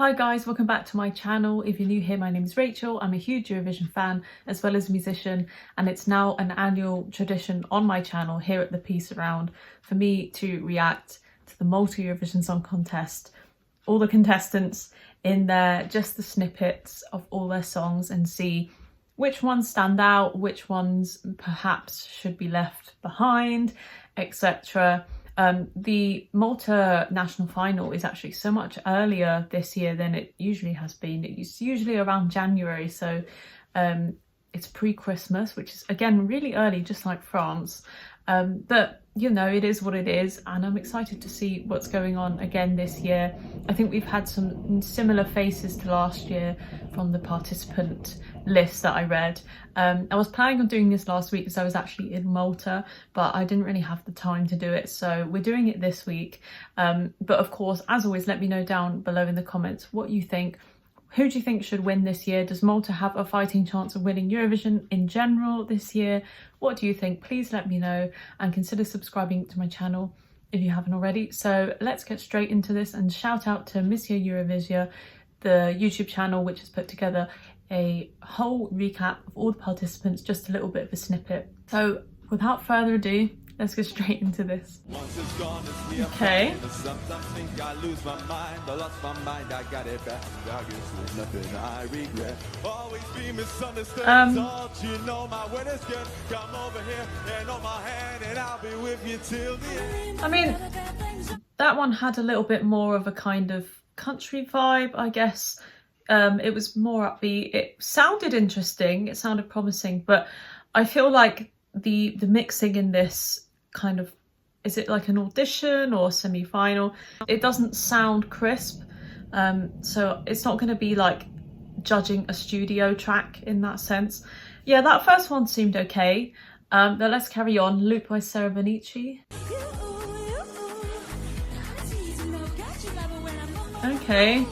Hi guys, welcome back to my channel. If you're new here, my name is Rachel. I'm a huge Eurovision fan as well as a musician, and it's now an annual tradition on my channel here at the Peace Around for me to react to the Malta Eurovision Song Contest, all the contestants in there, just the snippets of all their songs, and see which ones stand out, which ones perhaps should be left behind, etc. The Malta national final is actually so much earlier this year than it usually has been. It's usually around January, so it's pre-Christmas, which is again really early, just like France. But you know, it is what it is, and I'm excited to see what's going on again this year. I think we've had some similar faces to last year from the participant list that I read. I was planning on doing this last week because I was actually in Malta, but I didn't really have the time to do it, so we're doing it this week. But of course, as always, let me know down below in the comments what you think. Who do you think should win this year? Does Malta have a fighting chance of winning Eurovision in general this year? What do you think? Please let me know, and consider subscribing to my channel if you haven't already. So let's get straight into this, and shout out to Monsieur Eurovision, the YouTube channel, which has put together a whole recap of all the participants, just a little bit of a snippet. So without further ado, let's go straight into this. Okay. I mean, that one had a little bit more of a kind of country vibe, I guess. It was more upbeat. It sounded interesting, it sounded promising, but I feel like the mixing in this kind of, is it like an audition or semi-final? It doesn't sound crisp, so it's not going to be like judging a studio track in that sense. Yeah, that first one seemed okay, but let's carry on. Loop by Sarah Benici. Okay.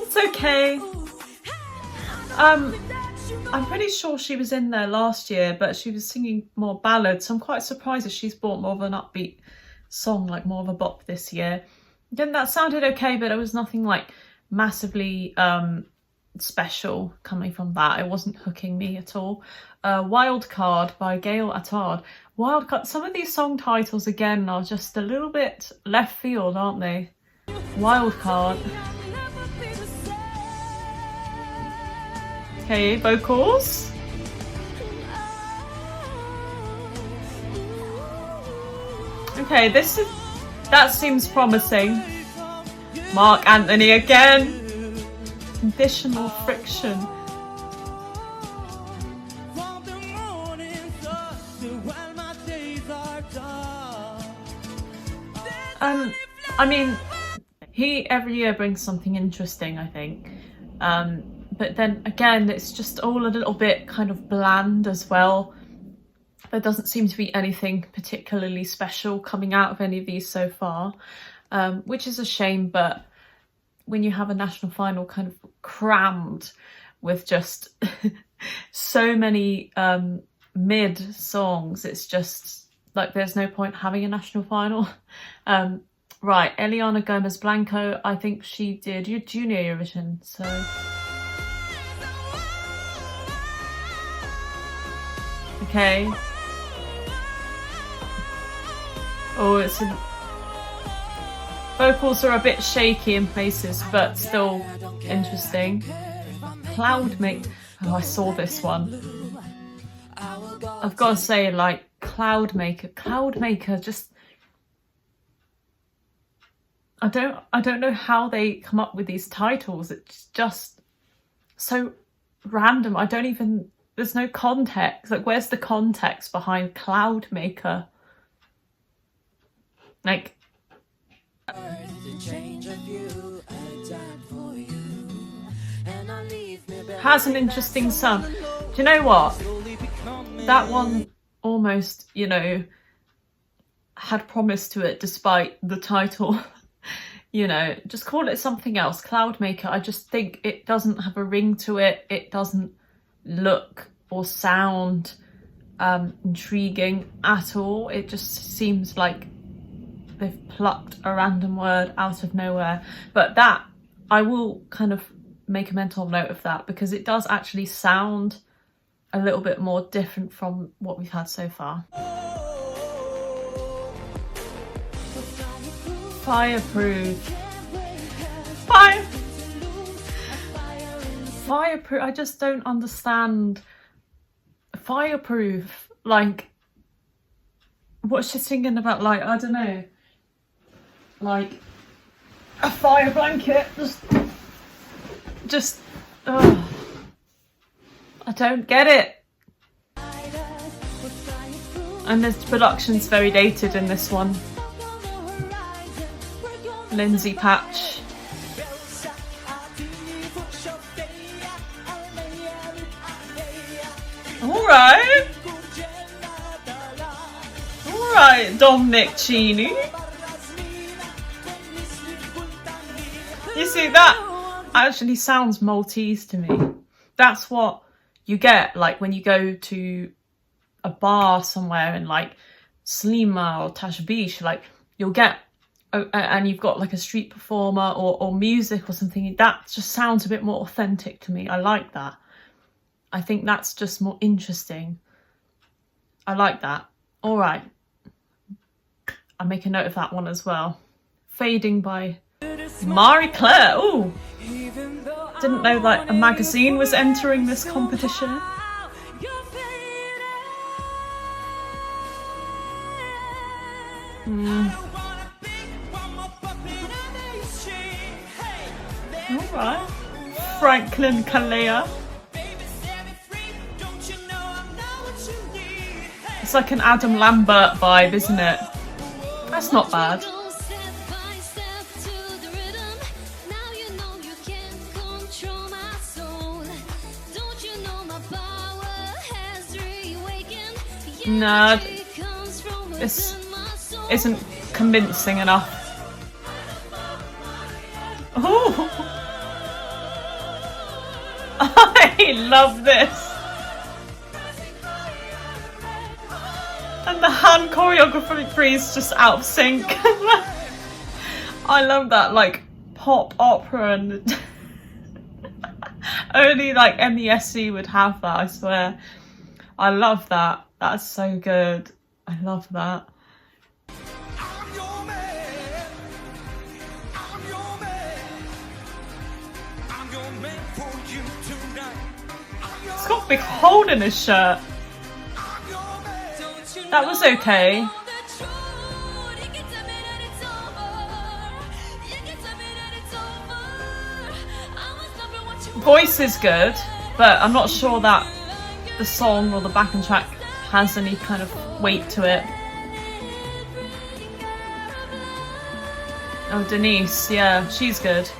It's okay. I'm pretty sure she was in there last year, but she was singing more ballads, so I'm quite surprised that she's brought more of an upbeat song, like more of a bop this year. Then that sounded okay, but it was nothing like massively special coming from that. It wasn't hooking me at all. Wild Card by Gail Attard. Wild Card, some of these song titles again are just a little bit left field, aren't they? Wild Card. Okay, vocals. Okay, that seems promising. Mark Anthony again. Conditional friction. I mean, he every year brings something interesting, I think. But then again, it's just all a little bit kind of bland as well. There doesn't seem to be anything particularly special coming out of any of these so far, which is a shame. But when you have a national final kind of crammed with just so many mid songs, it's just like there's no point having a national final. Right, Eliana Gomez Blanco, I think she did Junior Eurovision, so... Okay. Oh, vocals are a bit shaky in places, but still interesting. Cloudmaker. Oh, I saw this one. I've got to say, like, Cloudmaker just... I don't know how they come up with these titles. It's just so random. There's no context. Like, where's the context behind Cloudmaker? Like, has an interesting song. Do you know what? That one almost, you know, had promise to it despite the title. You know, just call it something else. Cloudmaker. I just think it doesn't have a ring to it. It doesn't look or sound intriguing at all. It just seems like they've plucked a random word out of nowhere. But that, I will kind of make a mental note of that, because it does actually sound a little bit more different from what we've had so far. Fireproof. Fireproof. I just don't understand. Fireproof. Like, what's she singing about? Like, I don't know. Like a fire blanket. Just. Oh, I don't get it. And the production's very dated in this one. Lindsay Patch. Alright. Alright, Dominic, Cini. You see, that actually sounds Maltese to me. That's what you get, like, when you go to a bar somewhere in, like, Slima or Tashbish, like, you'll get, and you've got, like, a street performer or music or something. That just sounds a bit more authentic to me. I like that. I think that's just more interesting. I like that. All right. I'll make a note of that one as well. Fading by Marie Claire. Oh, didn't know that a magazine was entering this competition. All right. Franklin Kalea. It's like an Adam Lambert vibe, isn't it? That's not bad. No, this isn't convincing enough. Oh, I love this. And the hand choreography is just out of sync. I love that, like, pop opera, and only like MESC would have that, I swear. I love that. That's so good. I love that. He's got a big hole in his shirt. That was okay. Voice is good, but I'm not sure that the song or the backing track has any kind of weight to it. Oh, Denise, yeah, she's good.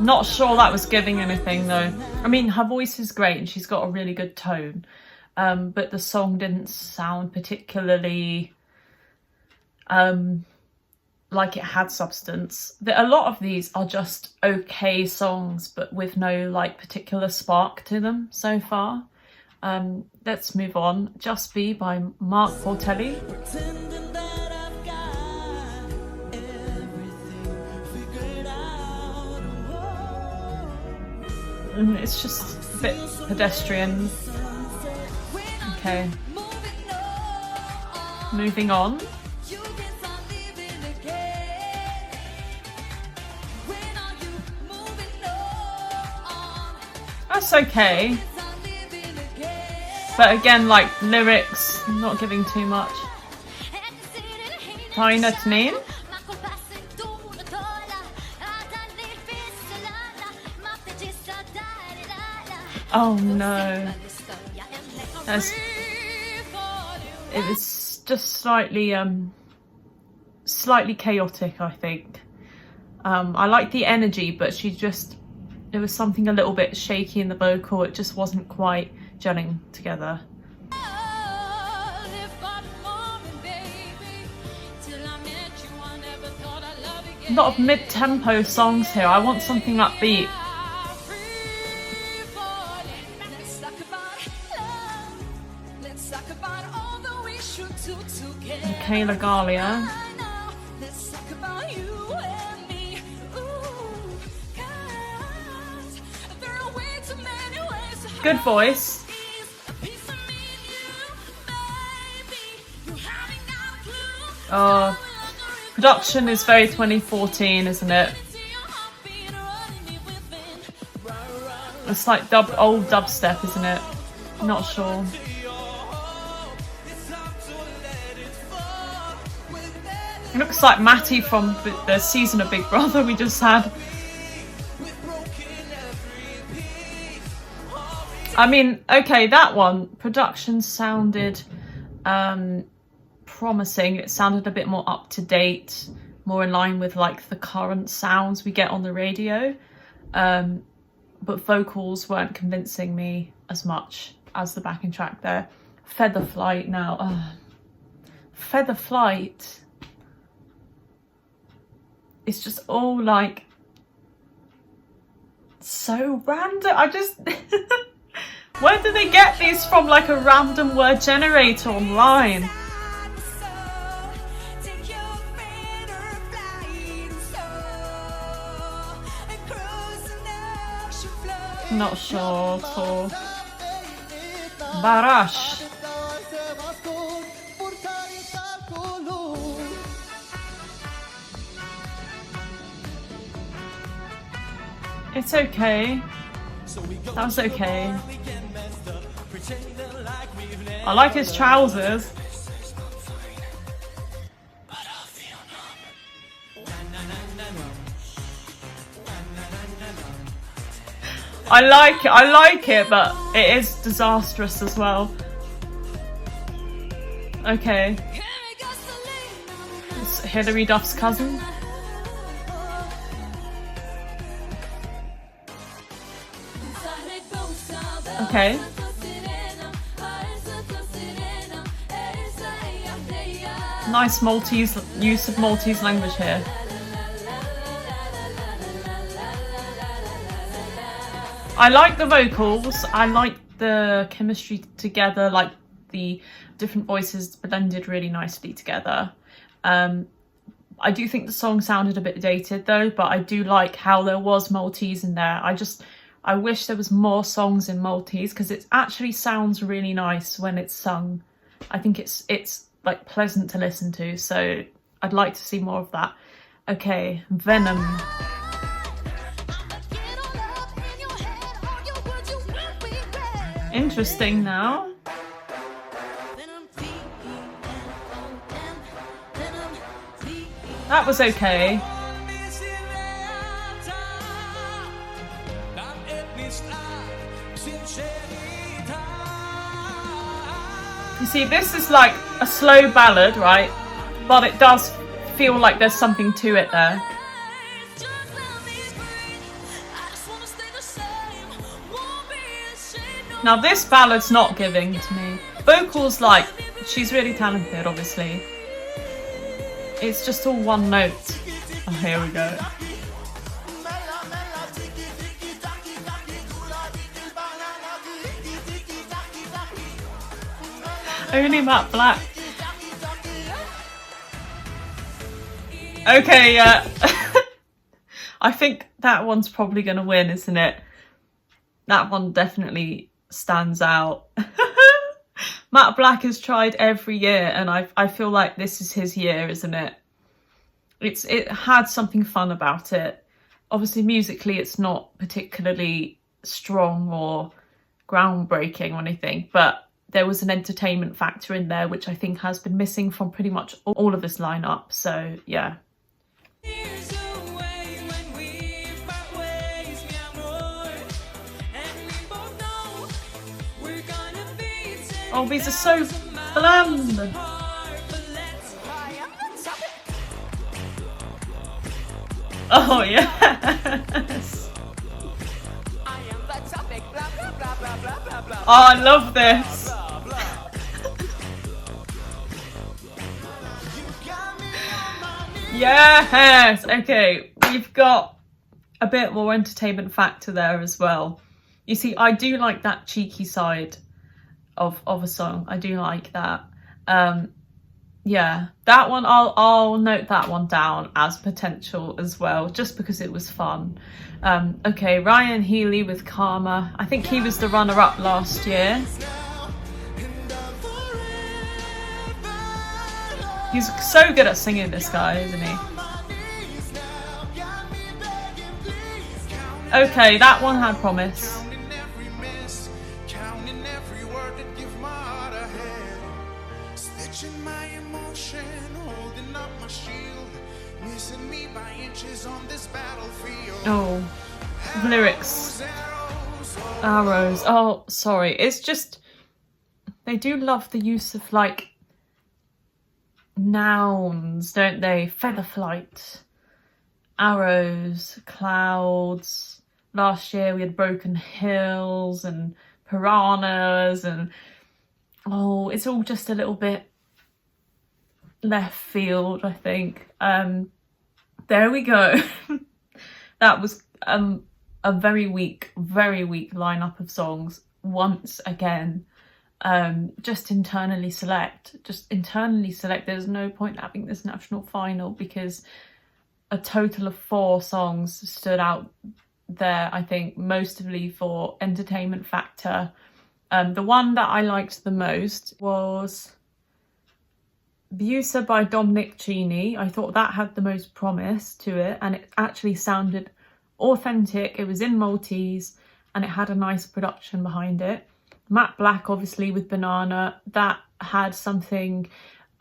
Not sure that was giving anything though. I mean, her voice is great and she's got a really good tone, but the song didn't sound particularly like it had substance. A lot of these are just okay songs, but with no like particular spark to them so far. Let's move on. Just Be by Mark Portelli. It's just a bit pedestrian. Okay. Moving on. That's okay. But again, like, lyrics, not giving too much. Tainat name? Oh no. It was just slightly chaotic, I think. I like the energy, but there was something a little bit shaky in the vocal. It just wasn't quite gelling together. A lot of mid-tempo songs here. I want something upbeat. Michaela Galia. Good voice. Oh, production is very 2014, isn't it? It's like old dubstep, isn't it? Not sure. It looks like Matty from the season of Big Brother we just had. I mean, okay, that one, production sounded promising. It sounded a bit more up to date, more in line with like the current sounds we get on the radio. But vocals weren't convincing me as much as the backing track there. Feather Flight now. Feather Flight. It's just all like so random. I just where do they get these from? Like a random word generator online. Not sure at all. Barash. It's okay. That was okay. I like his trousers. I like it, but it is disastrous as well. Okay. It's Hilary Duff's cousin. Okay. Nice Maltese use of Maltese language here. I like the vocals, I like the chemistry together, like the different voices blended really nicely together. I do think the song sounded a bit dated though, but I do like how there was Maltese in there. I wish there was more songs in Maltese because it actually sounds really nice when it's sung. I think it's like pleasant to listen to, so I'd like to see more of that. Okay, Venom. Interesting now. That was okay. You see, this is like a slow ballad, right? But it does feel like there's something to it there. Now this ballad's not giving to me. Vocals, like, she's really talented, obviously. It's just all one note. Oh, here we go. Only Matt Black. Okay, yeah. I think that one's probably going to win, isn't it? That one definitely stands out. Matt Black has tried every year, and I feel like this is his year, isn't it? It had something fun about it. Obviously, musically, it's not particularly strong or groundbreaking or anything, but there was an entertainment factor in there, which I think has been missing from pretty much all of this lineup. So, yeah. Oh, these are so bland. Oh, yes. Oh, I love this. Yes. Okay, we've got a bit more entertainment factor there as well. You see, I do like that cheeky side of a song. I do like that. yeah, that one, I'll note that one down as potential as well, just because it was fun. Okay, Ryan Healy with Karma. I think he was the runner-up last year. He's so good at singing, this guy, isn't he? Okay, that one had promise. Oh, lyrics. Arrows. Oh, sorry. It's just, they do love the use of like nouns, don't they? Feather flight, arrows, clouds. Last year we had broken hills and piranhas, and oh, it's all just a little bit left field, I think. There we go. That was a very weak lineup of songs once again. Just internally select. There's no point having this national final because a total of 4 songs stood out there, I think, mostly for entertainment factor. The one that I liked the most was Bewsa by Dominic, Cini. I thought that had the most promise to it, and it actually sounded authentic. It was in Maltese and it had a nice production behind it. Blxck, obviously, with Banana, that had something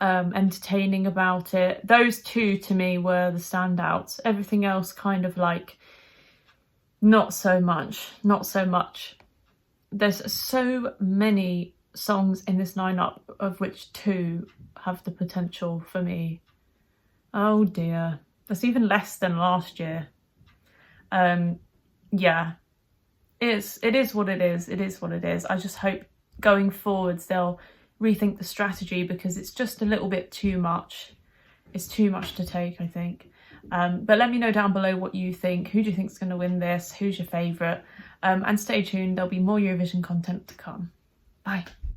entertaining about it. Those two to me were the standouts. Everything else kind of like not so much. There's so many songs in this lineup, of which 2 have the potential for me. Oh dear, that's even less than last year. Yeah, it is what it is. I just hope going forwards they'll rethink the strategy, because it's just a little bit too much. It's too much to take, I think. But let me know down below what you think. Who do you think is going to win this? Who's your favourite? And stay tuned, there'll be more Eurovision content to come. Bye.